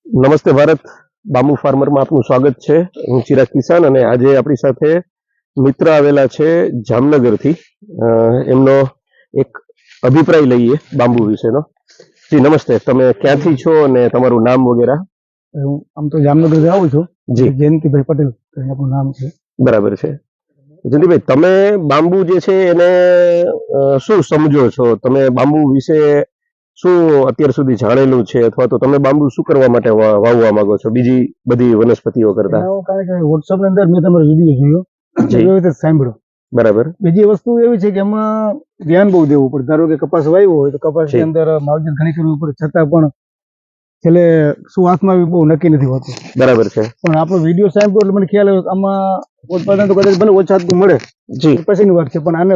નમસ્તે ભારત, બાંબુ ફાર્મરમાં આપનું સ્વાગત છે. હું ચિરાગ કિસાન અને આજે આપણી સાથે મિત્ર આવેલા છે જામનગરથી. એમનો એક અભિપ્રાય લઈએ બાંબુ વિશેનો. જી નમસ્તે, તમે ક્યાંથી છો અને તમારું નામ વગેરે? હું આમ તો જામનગરથી આવું છું. જી જયંતિભાઈ પટેલ આપણું નામ છે. બરાબર છે. જયંતિભાઈ, તમે બાંબુ જે છે એને શું સમજો છો? તમે બાંબુ વિશે શું અત્યાર સુધી જાણેલું છે, અથવા તો તમે બાંબુ શું કરવા માટે વાવવા માંગો છો બીજી બધી વનસ્પતિઓ કરતા? કારણ કે વોટ્સઅપ ની અંદર મેં તમારો વિડીયો જોયો, એવી રીતે સાંભળ્યો. બરાબર. બીજી વસ્તુ એવી છે કે એમાં ધ્યાન બહુ દેવું પડે. ધારો કે કપાસ વાવ્યો હોય તો કપાસ ની અંદર માવજત ઘણી કરવી પડે, છતાં પણ છેલ્લે શું હાથમાં આવી બહુ નક્કી નથી હોતું. બરાબર છે. પણ આપણો વિડીયો સાંભળ્યો એટલે મને ખ્યાલ આવ્યો આમાં ઉત્પાદન તો કદાચ ભલે ઓછા મળે, જી પછીની વાત છે, પણ આને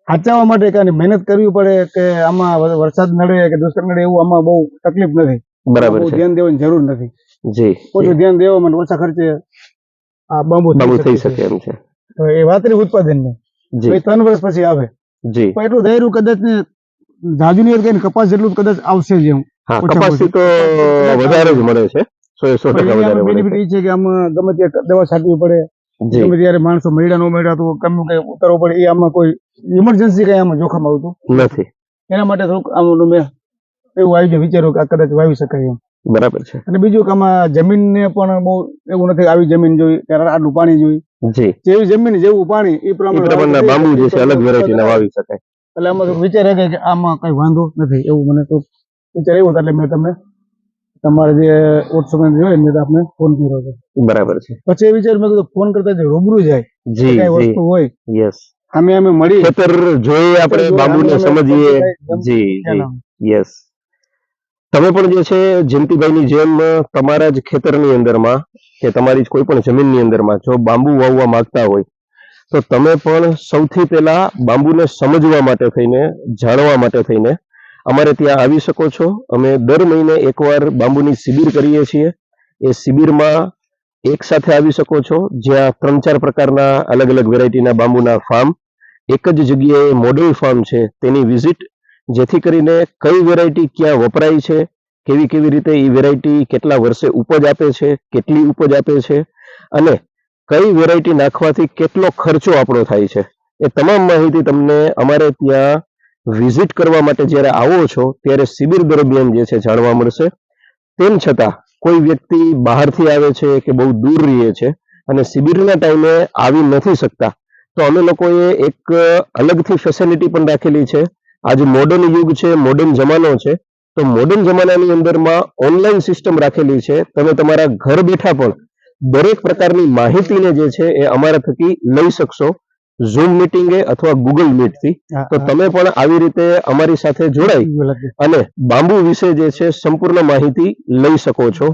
સાચવવા માટે કાંઈ મહેનત કરવી પડે કે આમાં વરસાદ નડે કે દુષ્કાળ નડે એવું આમાં બહુ તકલીફ નથી. બરાબર છે. ધ્યાન દેવાની જરૂર નથી. જી ઓછું ધ્યાન દેવા માટે ઓછા ખર્ચે આ બાંબુ થઈ શકે એમ છે. તો એ વાતની ઉત્પાદન ને 3 વર્ષ પછી આવે. જી પણ એટલું ધૈર્ય કદાચ ને જાજુની કઈ કપાસ જેટલું કદાચ આવશે જ. હા, કપાસથી તો વધારે જ મળે છે. 100% વધારે બેનિફિટ એ છે કે આમાં ગમે ત્યાં દવા છાંટવી પડે, ગમે ત્યારે માણસો મળ્યા ન મળ્યા તો ગમે કઈ ઉતારવો પડે, એ આમાં કોઈ ઇમરજન્સી કઈ આમાં જોખમ આવતું નથી. એના માટે થોડુંક આમ મેં એવું આવી જાય વિચારો કે કદાચ વાવી શકાય એમ. બરાબર છે. અને બીજું કે આમાં જમીનને પણ બહુ એવું નથી આવી જમીન જોઈ ત્યારે આટલું પાણી જોઈ. જી જેવી જમીન જેવું પાણી એ પ્રમાણે બાંબુ જે છે અલગ વેરાયટી ના વાવી શકાય. એટલે આમાં વિચાર આવે કે આમાં કઈ વાંધો નથી, એવું મને તો વિચાર એવો એટલે મેં તમને તમારે જે વોટ્સઅપ જોયો ને આપને ફોન કર્યો છે. બરાબર છે. પછી એ વિચાર મેં કીધું ફોન કરતા જે રૂબરૂ જાય, જી કઈ વસ્તુ હોય, યસ અમે મળી ખેતર જોઈએ, આપણે બાંબુને સમજીએ. જી યસ. તમે પણ જે છે જયંતિભાઈની જેમ તમારા જ ખેતરની અંદરમાં કે તમારી જ કોઈ પણ જમીનની અંદરમાં જો બાંબુ વાવવા માંગતા હોય તો તમે પણ સૌથી પહેલા બાંબુને સમજવા માટે થઈને, જાણવા માટે થઈને અમારે ત્યાં આવી શકો છો. અમે દર મહિને એકવાર બાંબુની શિબિર કરીએ છીએ. એ શિબિરમાં એક સાથે આવી શકો છો, જ્યાં 3-4 પ્રકારના અલગ અલગ વેરાયટીના બાંબુના ફાર્મ એક જ જગ્યાએ મોડેલ ફાર્મ છે તેની વિઝિટ, જેથી કરીને કઈ વેરાયટી ક્યાં વપરાય છે, કેવી કેવી રીતે એ વેરાયટી કેટલા વર્ષે ઉપજ આપે છે, કેટલી ઉપજ આપે છે અને કઈ વેરાયટી નાખવાથી કેટલો ખર્ચો આપણો થાય છે, એ તમામ માહિતી તમને અમારે ત્યાં વિઝિટ કરવા માટે જ્યારે આવો છો ત્યારે શિબિર દરમિયાન જે છે જાણવા મળશે. તેમ છતાં કોઈ વ્યક્તિ બહારથી આવે છે કે બહુ દૂર રહે છે અને શિબિરના ટાઈમે આવી નથી શકતા, તો અમે લોકોએ એક અલગથી ફેસિલિટી પણ રાખેલી છે. આજે મોડર્ન યુગ છે, મોડર્ન જમાનો છે, તો મોડર્ન જમાનાની અંદરમાં ઓનલાઈન સિસ્ટમ રાખેલી છે. તમે તમારા ઘર બેઠા પણ દરેક પ્રકારની માહિતીને જે છે એ અમારા થકી લઈ શકશો, ઝૂમ મીટિંગ અથવા ગૂગલ મીટ થી. તો તમે પણ આવી રીતે અમારી સાથે જોડાઈ અને બાંબુ વિશે જે છે સંપૂર્ણ માહિતી લઈ શકો છો,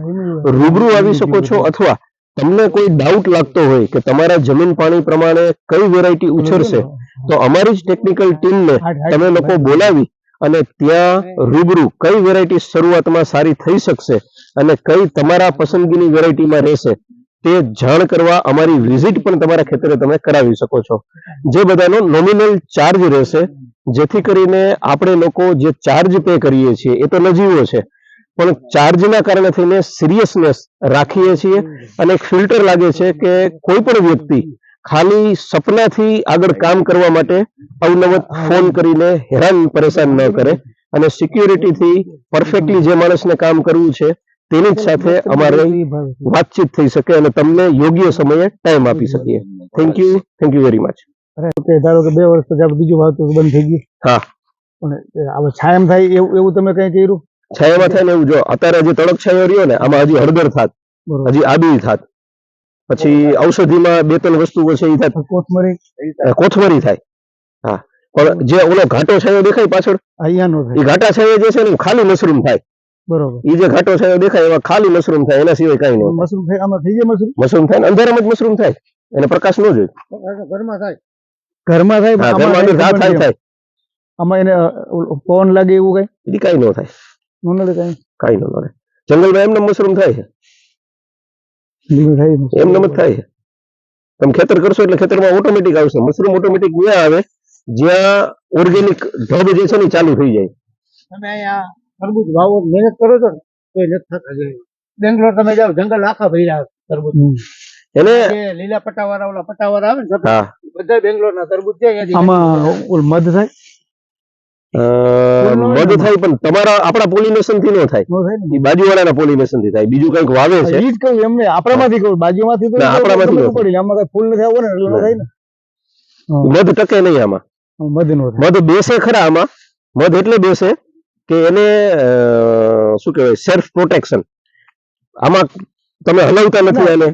રૂબરૂ આવી શકો છો, અથવા તમને કોઈ ડાઉટ લાગતો હોય કે તમારા જમીન પાણી પ્રમાણે કઈ વેરાયટી ઉછરશે, તો અમારી જ ટેકનિકલ ટીમને તમે લોકો બોલાવી અને ત્યાં રૂબરૂ કઈ વેરાયટી શરૂઆતમાં સારી થઈ શકશે અને કઈ તમારા પસંદગીની વેરાયટીમાં રહેશે તે જાણ કરવા અમારી વિઝિટ પણ તમારા ખેતરે તમે કરાવી શકો છો. જે બધાનો નોમિનલ ચાર્જ રહેશે, જેથી કરીને આપણે લોકો જે ચાર્જ પે કરીએ છીએ એ તો નજીવો છે, પણ ચાર્જના કારણે થઈને સિરિયસનેસ રાખીએ છીએ અને એક ફિલ્ટર લાગે છે કે કોઈ પણ વ્યક્તિ ખાલી સપનાથી આગળ કામ કરવા માટે અવનવત ફોન કરીને હેરાન પરેશાન ન કરે અને સિક્યુરિટીથી પરફેક્ટલી જે માણસને કામ કરવું છે તેની જ સાથે અમારે વાતચીત થઈ શકે અને તમને યોગ્ય સમયે ટાઈમ આપી શકીએ. Thank you very much. ધારો કે 2 વર્ષ પછી બીજું વાવતું બંધ થઈ ગયું. હા, પણ હવે છાયમ થાય એવું તમે કઈ કર્યું? છાયામાં થાય ને એવું જો અત્યારે જે તડક છાયો રહ્યો ને આમાં હજી હળદર થાત, હજી આદુ થાત, પછી ઔષધિમાં 2-3 વસ્તુઓ છે એ થાય, કોથમરી થાય. હા, પણ જે ઓલો ઘાટો છાયો દેખાય પાછળ, એ ઘાટા છાયો જે છે ને ખાલી મશરૂમ થાય. બરોબર. એ જે ઘાટો છાયો દેખાય એમાં ખાલી મશરૂમ થાય, એના સિવાય કઈ નહીં. મશરૂમ થાય આમાં થઈ જાય મશરૂમ થાય ને અંધારામાં જ મશરૂમ થાય, એને પ્રકાશ ન જોઈએ. ઘરમાં થાય, ઘરમાં થાય. આમાં એને પવન લાગે એવું કઈ? એ કઈ ન થાય. ન નડે કઈ ન નડે. જંગલમાં એમને મશરૂમ થાય છે, એમને જ થાય છે. તમે ખેતર કરશો એટલે ખેતરમાં ઓટોમેટિક આવશે મશરૂમ, ઓટોમેટિક ક્યાં આવે જ્યાં ઓર્ગેનિક ઢબ જે છે ને ચાલુ થઈ જાય. તમે અહીંયા તરબૂચ વાવો મહેનત કરો છો ને? કોઈ નથી થતા જોઈએ. બેંગ્લોર તમે જાઓ જંગલ આખા ભર્યા તરબૂચ એને જે લીલા પટ્ટાવાળા ઓલા પટ્ટાવાળા આવે ને સફેદ, હા બધા બેંગ્લોર ના તરબૂચ છે અહીંયાથી. આમાં ઓલું મધ થાય મધ થાય પણ તમારા આપણા પોલિનેશન થી ન થાય, નો થાય ને એ બાજુવાળાના પોલિનેશન થી થાય. બીજું કંઈક વાવે છે ઈ જ કહું એમને આપણામાંથી કહું બાજુમાંથી તો ના, આપણામાંથી ખબર નથી. પડી આમાં કઈ ફૂલ નથી આવો ને એટલે નો થાય ને મધ ટકે નહીં આમાં. મધ નો થાય મધ બેસે ખરા આમાં, મધ એટલે બેસે કે એને શું કહેવાય સેલ્ફ પ્રોટેક્શન. આમાં તમે હલાવતા નથી એને.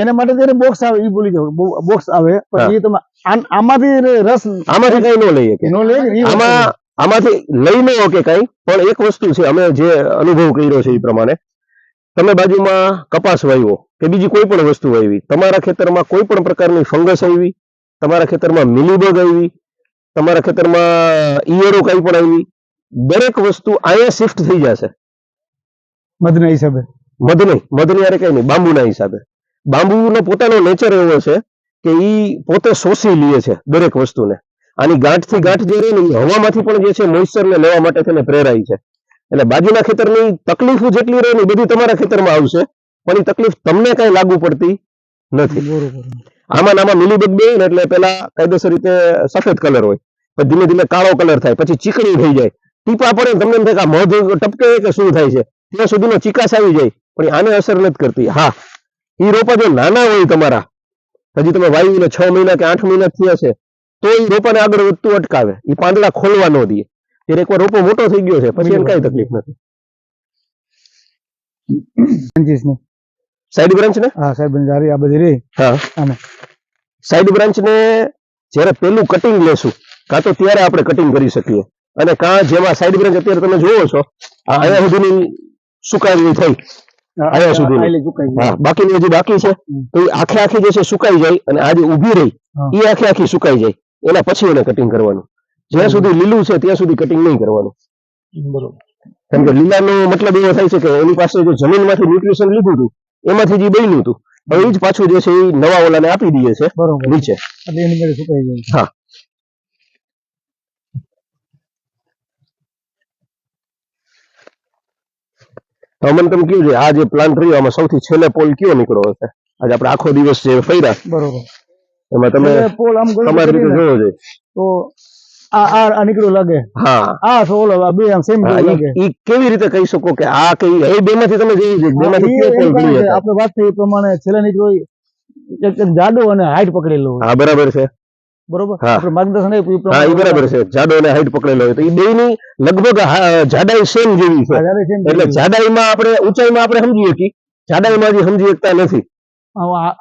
એના માટે તો બોક્સ આવે ઈ બોલી જાવ બોક્સ આવે હા. પણ એ તમે આમાંથી રસ આમાંથી કઈ ન લઈએ કે નો લે ને ઈ વસ્તુ આમાં આમાંથી લઈ ન કે કઈ, પણ એક વસ્તુ છે અમે જે અનુભવ કર્યો છે એ પ્રમાણે, તમે બાજુમાં કપાસ વાવ્યો કે બીજી કોઈ પણ વસ્તુ વાવી, તમારા ખેતરમાં કોઈ પણ પ્રકારની ફંગસ આવી, તમારા ખેતરમાં મિલીબગ આવી, તમારા ખેતરમાં ઈયળો કઈ પણ આવી, દરેક વસ્તુ અહીંયા શિફ્ટ થઈ જશે. મધના હિસાબે મધ નહીં, મધની યારે કઈ નહીં, બાંબુના હિસાબે. બાંબુનો પોતાનો નેચર એવો છે કે ઈ પોતે શોષી લે છે દરેક વસ્તુને. આની ગાંઠથી ગાંઠ જે રહી ને ઈ હવામાંથી પણ જે છે મોઇસ્ચરને લેવા માટે થઈને પ્રેરાય છે. એટલે બાજુના ખેતરની તકલીફ જેટલી રહે ને એ બધી તમારા ખેતરમાં આવશે, પણ એ તકલીફ તમને કઈ લાગુ પડતી નથી. બરોબર આમાં ને આમાં મિલીબગ બે ને એટલે પેલા કાયદેસર રીતે સફેદ કલર હોય, પછી ધીમે ધીમે કાળો કલર થાય, પછી ચીકણી થઈ જાય, ટીપા પડે ને તમને એમ થાય કે આ મધ ટપકે કે શું થાય છે, ત્યાં સુધીનો ચીકાશ આવી જાય, પણ એ આને અસર નથી કરતી. હા, એ રોપા જો નાના હોય તમારા, હજી તમે વાવીને 6 મહિના કે 8 મહિના થયા છે, તો એ રોપાને આગળ વધતું અટકાવે, એ પાંદડા ખોલવા ન દે. ત્યારે એકવાર રોપો મોટો થઈ ગયો છે પછી એને કઈ તકલીફ નથી. બ્રાન્ચીસ ને સાઈડ બ્રાન્ચ ને હા સાહેબ જારી આ બધી રે હા, આને સાઈડ બ્રાન્ચ ને જ્યારે પેલું કટિંગ લેશું કાં તો ત્યારે આપણે કટિંગ કરી શકીએ, અને કાં જેમાં સાઈડ બ્રાન્ચ અત્યારે તમે જોવો છો આ અહીંયા સુધીની સુકાયેલી થઈ, અહીંયા સુધીની. આયલી ચૂકાઈ ગઈ. હા, બાકીની હજી બાકી છે, તો એ આખે આખી જે છે સુકાઈ જાય, અને આ જે ઊભી રહી હા. એ આખે આખી સુકાઈ જાય, એના પછી એને કટિંગ કરવાનું. જ્યાં સુધી લીલું છે ત્યાં સુધી કટિંગ નહીં કરવાનું. બરોબર કેમ કે લીલાનો મતલબ એવો થાય છે કે એની પાસે જે જમીનમાંથી ન્યુટ્રિશન લીધું હતું એમાંથી જે બન્યું હતું, હવે એ જ પાછું જે છે એ નવા ઓલાને આપી દઈએ છે બરોબર નીચે. એટલે એની મેળે સુકાઈ જાય હા, અમને તમે કયું છે આ જે પ્લાન્ટ રહ્યો આમાં સૌથી છેલ્લે પોલ કયો નીકળ્યો હશે? આજે આપણે આખો દિવસ જે ફર્યા બરોબર એમાં તમે એટલે પોલ આમ ગણતરી તમારી રીતે કરીને જોવો છે. તો આ નીકળ્યો લાગે હા, આ તો ઓલો આ બે આમ સેમ હા, લાગે ઈ કેવી રીતે કહી શકો કે આ કઈ એ બેમાંથી તમે જોયું છે બેમાંથી કયો પોલ ક્લિયર થાય? આપણે વાત થઈ એ પ્રમાણે છેલ્લે નીકળ્યો એક જાડો અને હાઈટ પકડેલો હોય હા, બરાબર છે. બરોબર હા. આપણે માર્ગદર્શન આપ્યું એ હા, એ પ્રમાણે બરાબર છે. જાડો અને હાઈટ પકડેલો હોય તો એ બેયની લગભગ જાડાઈ સેમ જેવી છે. આ જ્યારે same એટલે જાડાઈમાં આપણે ઊંચાઈમાં આપણે સમજીએ કે જાડાઈમાં હજી સમજી શકતા નથી.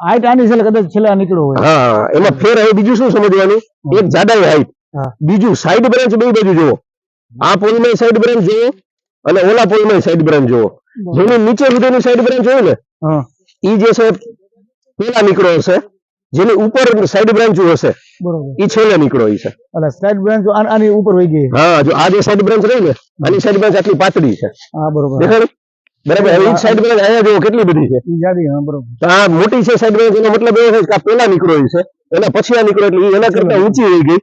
હાઈટ આની છેલ્લે કદાચ છેલ્લે નીકળ્યો હોય હા, એમાં ફેર હવે બીજું શું સમજવાનું, એક જાડાઈ હાઈટ, હા. બીજું સાઈડ બ્રાન્ચ બે બાજુ જુઓ, આ પોલમાં સાઈડ બ્રાન્ચ જુઓ અને ઓલા પોલમાં સાઈડ બ્રાન્ચ જુઓ. જેની નીચે સુધીની સાઈડ બ્રાન્ચ હોય ને હા ઈ જે છે પેલા નીકળો હશે, જેની ઉપર સાઈડ બ્રાન્ચ હશે બરોબર ઈ છેલ્લે નીકળો છે. એટલે સાઈડ બ્રાન્ચ આની ઉપર વહી ગઈ હા, જો આ જે સાઈડ બ્રાન્ચ રહી ને આની સાઈડ બ્રાન્ચ આટલી પાતળી છે, હા બરોબર દેખાડી? બરાબર. હવે ઈ સાઈડ બ્રાન્ચ અહીંયા જુઓ કેટલી બધી છે. ઈ જાડી હા બરોબર તો આ મોટી છે સાઈડ બ્રાન્ચ, એનો મતલબ એવો થાય કે આ પેલા નીકળો છે, એના પછી આ નીકળો એટલે ઈ એના કરતા ઊંચી રહી ગઈ.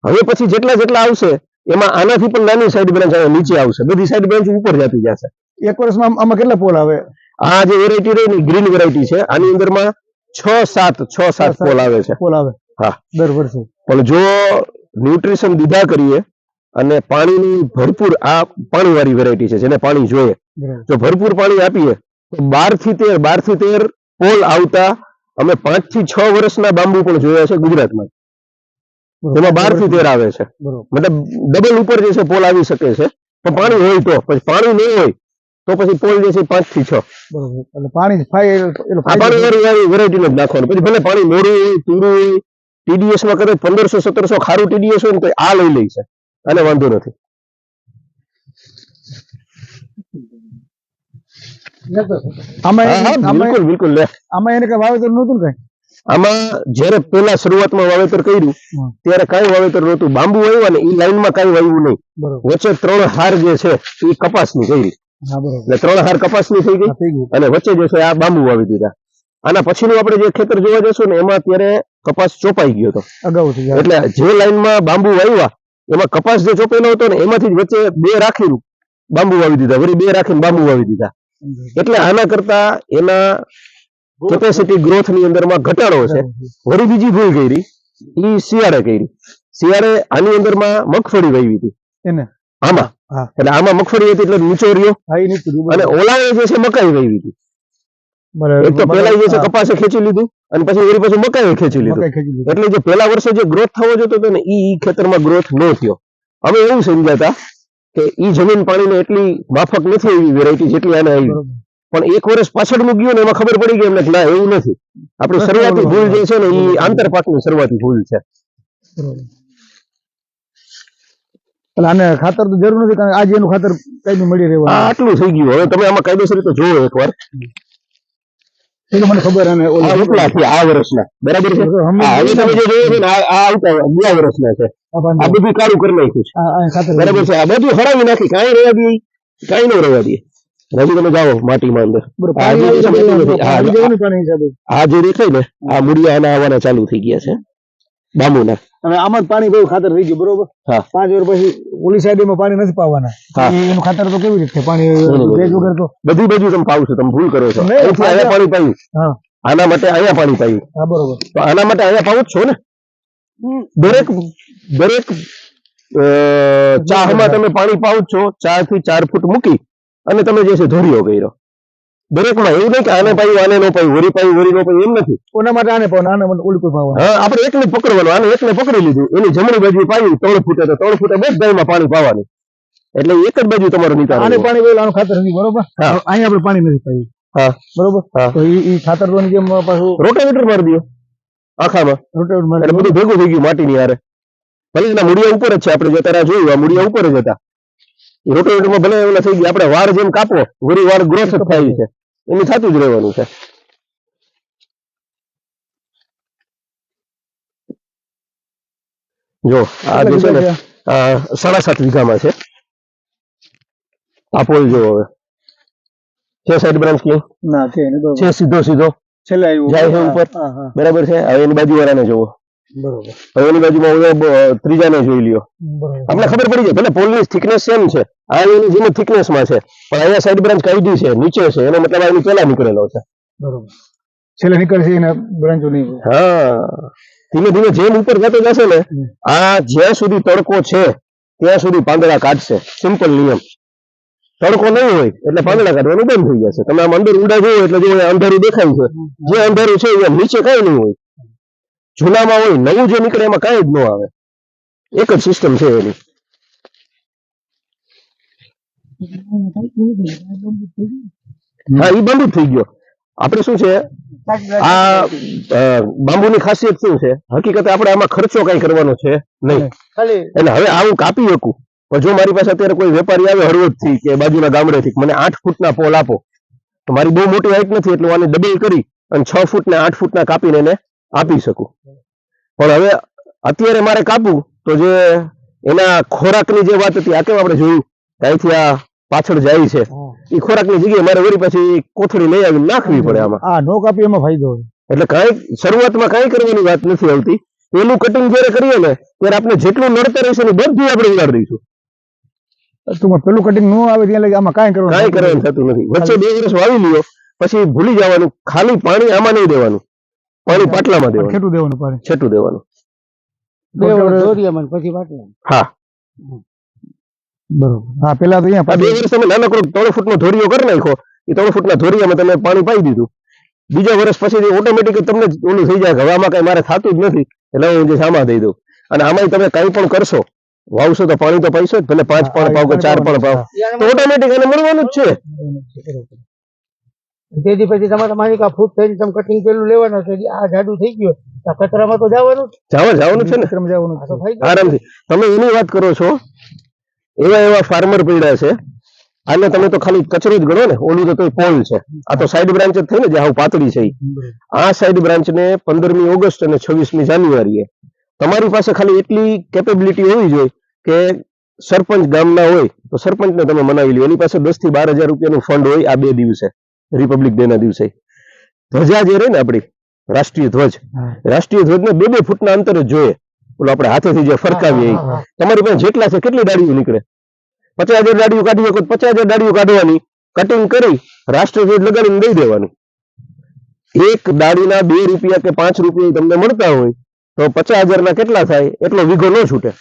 હવે પછી જેટલા જેટલા આવશે એમાં આનાથી પણ નાની સાઈડ બ્રાન્ચ અહીંયા નીચે આવશે, બધી સાઈડ બ્રાન્ચ ઉપર જતી જશે. એક વર્ષમાં આમાં કેટલા પોલ આવે આ જે વેરાયટી રહી ને ગ્રીન વેરાયટી છે, આની અંદરમાં 6-7 પોલ આવે છે. પોલ આવે હા, દર વર્ષે પણ જો ન્યુટ્રિશન દીધા કરીએ અને પાણીની ભરપૂર, આ પાણીવાળી વેરાયટી છે જેને પાણી જોઈએ, બરોબર જો ભરપૂર પાણી આપીએ તો 12 થી 13 પોલ આવતા અમે 5 થી 6 વર્ષના બાંબુ પણ જોયા છે ગુજરાતમાં, જેમાં 12 થી 13 આવે છે. બરોબર મતલબ ડબલ ઉપર જે છે પોલ આવી શકે છે, પણ પાણી હોય તો. પછી પાણી નહીં હોય તો પછી પોલ જે છે 5 થી 6 બરોબર એટલે પાણી એનો આ પાણીવાળી વેરાયટી જ નાખવાનું. પછી ભલે પાણી મોરું હોય, તીરું હોય, TDS માં કદાચ 1500-1700 ખારું TDS હોય ને તો આ લઈ લઈ છે, અને વાંધો નથી. આમાં બિલકુલ બિલકુલ લે. આમાં એને કઈ વાવેતર નહોતું ને કઈ આમાં જ્યારે પેલા શરૂઆતમાં વાવેતર કર્યું હમ. ત્યારે કાંઈ વાવેતર નહોતું. બાંબુ આવ્યા ને એ લાઈનમાં કાંઈ વાવ્યું નહીં. બરોબર વચ્ચે 3 હાર જે છે એ કપાસની કરી, હા બરોબર એટલે 3 હાર કપાસની થઈ ગઈ હા, થઈ ગયું અને વચ્ચે જે છે આ બાંબુ વાવી દીધા. આના પછીનું આપણે જે ખેતર જોવા જશું ને એમાં ત્યારે કપાસ ચોપાઈ ગયો હતો, અગાઉથી જાય એટલે જે લાઈનમાં બાંબુ વાવ્યા એમાં કપાસ જે ચોપેલો હતો ને એમાંથી જ વચ્ચે 2 રાખીને બાંબુ વાવી દીધા, વળી 2 રાખીને બાંબુ વાવી દીધા. એટલે આના કરતા એના કેપેસિટી ગ્રોથ ની અંદરમાં ઘટાડો છે. વળી બીજી ભૂલ કરી એ શિયાળે કરી. શિયાળે આની અંદરમાં મગફળી વાવી હતી એને આમાં, હા. એટલે આમાં મગફળી હતી એટલે નીચો રહ્યો, હા એ નીચે અને ઓલાએ જે છે મકાઈ વાવી હતી. એક તો પેલા જે છે કપાસે ખેંચી લીધું અને પછી વળી પાછું મકાઈ ખેંચી લીધું, એટલે જે પેલા વર્ષે જે ગ્રોથ થવો જોતો હતો ને ઈ ખેતરમાં ગ્રોથ ન થયો. અમે એવું સમજ્યા હતા કે ઈ જમીન પાણીને એટલી માફક નથી એવી વેરાયટી જેટલી આને આવી, પણ એક વર્ષ પાછળનું ગયું ને એમાં ખબર પડી ગઈ એમને કે ના એવું નથી. આપણી શરૂઆતી ભૂલ જે છે ને ઈ આંતરપાકની શરૂઆતી ભૂલ છે. એટલે આને ખાતર તો જરૂર નથી, કારણ કે આજે એનું ખાતર કઈ મળી રહેવાનું. આટલું થઈ ગયું. હવે તમે આમાં કાયદેસર રીતે જોવો એકવાર. એ તો મને ખબર. અને કેટલા છે આ વર્ષના, બરાબર છે. હવે તમે જે જોયું છે ને આ આવતા ગયા વર્ષના છે. આ બધું કાળું કરી નાખ્યું છે, બરાબર છે. આ બધું હરાવી નાખી, કાંઈ રહેવા દે, કાંઈ ન રહેવા દે. હજુ તમે જાઓ માટીમાં અંદર, આ જે દેખાય ને આ મૂળિયા આના આવવાના ચાલુ થઈ ગયા છે બાંબુના. અને આમાં જ પાણી બહુ ખાતર થઈ ગયું, બરોબર. હા. 5 વર્ષ પછી ઓલી સાઈડ એમાં પાણી નથી પાવાના. એનું ખાતર તો કેવી રીતે પાણી ભેજ વગર તો બધી બાજુ તમે પાવ છો, તમે ભૂલ કરો છો. અહીંયા પાણી પાયું, આના માટે અહીંયા પાણી પાયું. હા બરોબર. તો આના માટે અહીંયા પાવ જ છો ને. દરેક ચાહમાં તમે પાણી પાવ છો. 4 થી 4 ફૂટ મૂકી અને તમે જે છે ધોરીઓ કર્યો. દરેકમાં એવું નહીં કે આને પાયું આને નો પાયું, વરી પાયું વરી નો પાયું, એમ નથી. કોના માટે આને પાવાનું, આને માટે ઓલી કોઈ પાવાનું. હા, આપણે એકને પકડવાનું, આને એકને પકડી લીધું, એની જમણી બાજુ પાયું 3 ફૂટે, તો 3 ફૂટે બધામાં પાણી પાવાનું. એટલે એક જ બાજુ તમારો નિકાલ. આને પાણી પાયું, આનું ખાતર નથી, બરોબર. અહીંયા આપણે પાણી નથી પાયું. હા બરોબર. તો ઈ ખાતર તો જેમ પાછું રોટાવેટર મારી દો આખામાં, એટલે બધું ભેગું થઈ ગયું માટીની હારે. ભલે એના મૂળિયા ઉપર જ છે, આપણે જે તારા જોયું આ મૂળિયા ઉપર જ હતા. રોટાવેટરમાં ભલે એવલા થઈ ગયા, આપણે વાળ જેમ કાપો વળી વાળ ગ્રોથ થાય છે, એનું થતું જ રહેવાનું છે. જો આ જે છે ને 7.5 વીઘામાં છે. આ પોલ જો હવે છે સાઈડ બ્રાન્ચ કે ના છે સીધો છેલ્લે આવ્યું જાય છે ઉપર, બરાબર છે. હવે એની બાજુ વાળાને જોવો, બરોબર. હવે એની બાજુમાં ત્રીજાને જોઈ લ્યો, આપણે ખબર પડી જાય. ભલે પોલની થિકનેસ સેમ છે, આ એની જેમ થિકનેસમાં છે, પણ અહીંયા સાઈડ બ્રાન્ચ કાઢી છે, નીચે છે, એનો મતલબ આ પેલા નીકળેલો છે. બરોબર. છેલ્લે નીકળશે એના બ્રાન્ચો નહીં. હા, ધીમે ધીમે જેમ ઉપર જતો જશે ને, આ જ્યાં સુધી તડકો છે ત્યાં સુધી પાંદડા કાઢશે. સિમ્પલ નિયમ. તડકો નહીં હોય એટલે પાંદડા કાઢવાનું બંધ થઈ જશે. તમે આમ અંદર ઊંડા જોવો એટલે જો અંધારું દેખાય છે, જે અંધારું છે એ નીચે કઈ નહીં હોય. જૂનામાં હોય, નવું જે નીકળે એમાં કઈ જ ન આવે. એક જ સિસ્ટમ છે એની. હા, એ બંધ જ થઈ ગયો. આપણે શું છે આ બાંબુની ખાસિયત શું છે, હકીકતે આપણે આમાં ખર્ચો કઈ કરવાનો છે નહીં. એટલે હવે આવું કાપી શકું, પણ જો મારી પાસે અત્યારે કોઈ વેપારી આવે હળવદ થી કે બાજુના ગામડેથી, મને 8 ફૂટના પોલ આપો, તો મારી બહુ મોટી હાઈટ નથી એટલે આને ડબલ કરી અને 6 ફૂટ ને 8 ફૂટના કાપીને એને આપી શકું. પણ હવે અત્યારે મારે કાપવું તો જે એના ખોરાકની જે વાત હતી, આ કેમ આપણે જોયું ત્યાંથી આ પાછળ જાય છે, એ ખોરાકની જગ્યાએ મારે વળી પાછી કોથળી લઈ આવીને નાખવી પડે આમાં. નો કાપી એમાં ફાયદો હોય. એટલે કાંઈ શરૂઆતમાં કાંઈ કરવાની વાત નથી આવતી. પેલું કટિંગ જયારે કરીએ ને ત્યારે આપણે જેટલું નડતર રહેશે ને બધું આપણે ઉડાડી દઈશું. પેલું કટિંગ ન આવે ત્યાં લગી આમાં કાંઈ કરવાનું થતું નથી. વચ્ચે 2 વર્ષ વાવી લ્યો પછી ભૂલી જવાનું, ખાલી પાણી આમાં નહીં દેવાનું, પાણી પાટલામાં દેવાનું, છેટું દેવાનું. 2 વર્ષ દોરિયામાં પછી પાટલા. હા બરોબર. હા, પેલા તો અહીંયા 2 વર્ષ તમે નાનકડો 3 ફૂટનો ધોરિયો કરી નાખો, એ 3 ફૂટના ધોરિયામાં તમે પાણી પાઈ દીધું. બીજા વર્ષ પછી ઓટોમેટિક તમને ઓલું થઈ જાય, હવામાં કઈ મારે થતું જ નથી એટલે હું જે સામા દઈ દઉં. અને આમાં તમે કઈ પણ કરશો, વાવશો તો પાણી તો પૈસો જ, ભલે 5 પણ પાવ કે 4 પણ પાવ, તો ઓટોમેટિક એને મળવાનું જ છે. તેથી પછી તમારે માની કા ફૂટ થઈને તમે કટિંગ પેલું લેવાનું છે, આ જાડું થઈ ગયું તો કચરામાં તો જવાનું છે ને, આરામથી. તમે એની વાત કરો છો, એવા ફાર્મર પડ્યા છે. આને તમે તો ખાલી કચરો જ ગણો ને, ઓલું તો પોલ છે, આ તો સાઈડ બ્રાન્ચ જ થઈ ને, જે હાવ પાતળી છે. આ સાઈડ બ્રાન્ચ ને 15મી ઓગસ્ટ અને 26મી જાન્યુઆરીએ તમારી પાસે ખાલી એટલી કેપેબિલિટી હોવી જોઈએ કે સરપંચ ગામના હોય તો સરપંચને તમે મનાવી લો, એની પાસે 10 થી 12 હજાર રૂપિયાનું ફંડ હોય. આ 2 દિવસે રિપબ્લિક ડે ના દિવસે ધ્વજા જે રહે ને આપણી રાષ્ટ્રીય ધ્વજને 2-2 ફૂટના અંતર જ જોઈએ. ઓલો આપણે હાથેથી જે ફરકાવીએ, તમારી પાસે જેટલા છે કેટલી દાડીઓ નીકળે, 50,000 દાડીઓ કાઢી શકો, 50,000 દાડીઓ કાઢવાની, કટિંગ કરી રાષ્ટ્રધ્વજ લગાડીને દઈ દેવાનું. એક દાડીના 2 રૂપિયા કે 5 રૂપિયા તમને મળતા હોય તો 50,000 ના કેટલા થાય? એટલો વીઘો ન છૂટે.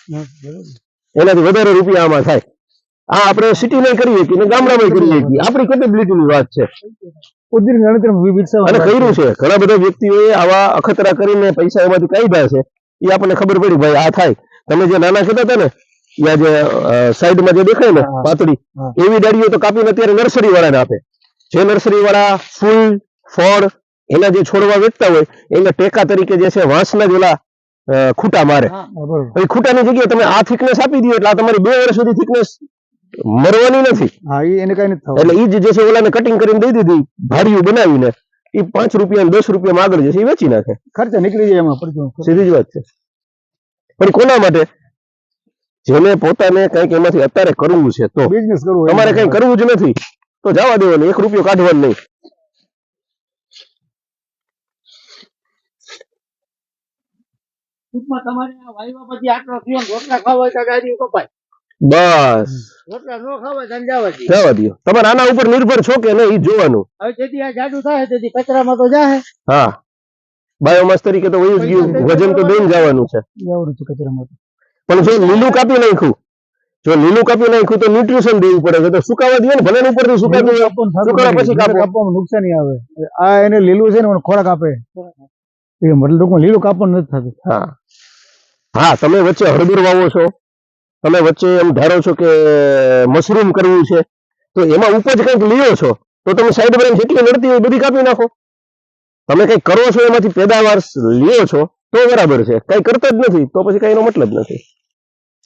એનાથી વધારે રૂપિયા આમાં થાય. આ આપણે સિટી નહીં કરી શકીએ ને ગામડામાં કરી શકીએ. આપણી કેપેબિલિટીની વાત છે. અને કર્યું છે ઘણા બધા વ્યક્તિઓએ આવા અખતરા કરીને પૈસા એમાંથી કાઢ્યા છે. એ આપણને ખબર પડી ભાઈ આ થાય. તમે જે નાના કહેતા હતા ને યા જે સાઈડમાં જે દેખાય ને પાતળી એવી ડાળીઓ તો કાપીને અત્યારે નર્સરી વાળાને આપે. જે નર્સરી વાળા ફૂલ ફળ એના જે છોડવા વેચતા હોય એને ટેકા તરીકે જે છે વાંસના જ ઓલા ખૂટા મારે. એ ખૂટાની જગ્યાએ તમે આ થિકનેસ આપી દો એટલે આ તમારી 2 વર્ષ સુધી થિકનેસ મરવાની નથી. એટલે ઈ જે છે ઓલાને કટિંગ કરીને દઈ દીધી ભાડિયું બનાવીને એ 5 રૂપિયા 10 રૂપિયામાં આગળ જશે એ વેચી નાખે. ખર્ચા નીકળી જાય એમાં. સીધી જ વાત છે. પણ કોના માટે? જેને પોતાને કંઈક એમાંથી અત્યારે કરવું છે તો બિઝનેસ કરવું. તમારે કંઈ કરવું જ નથી તો જવા દેવાનું, 1 રૂપિયો કાઢવાનું નહીં. ટૂંકમાં તમારે આ વાયવા પછી આટલો થયો ને રોટલા ખાવા હોય તો ગાડી કપાય. બસ રોટલા ન ખાવા તો જવા દે. જવા દો. તમારે આના ઉપર નિર્ભર છો કે નહીં એ જોવાનું. હવે જેથી આ જાડું થાય તેથી કચરામાં તો જાહે. હા, બાયોમાસ તરીકે તો વયું જ ગયું, વજન તો દઈને જવાનું છે. પણ જો લીલું કાપી નાખ્યું તો ન્યુટ્રિશન દેવું પડે છે. તો સુકાવા દે ને ભલે ને ઉપરથી સુકાવા પછી કાપવામાં નુકસાની આવે. આ એને લીલું છે ને ખોરાક આપે. એ મતલબ લીલું કાપવાનું નથી થતું. હા હા, તમે વચ્ચે હળદર વાવો છો, તમે વચ્ચે એમ ધારો છો કે મશરૂમ કરવું છે તો એમાં ઉપજ કંઈક લ્યો છો તો તમે સાઈડ બ્રાન્ચ જેટલી નડતી હોય બધી કાપી નાખો. તમે કંઈક કરો છો એમાંથી પેદાવાર લ્યો છો તો બરાબર છે, કંઈ કરતા જ નથી તો પછી કઈ એનો મતલબ નથી.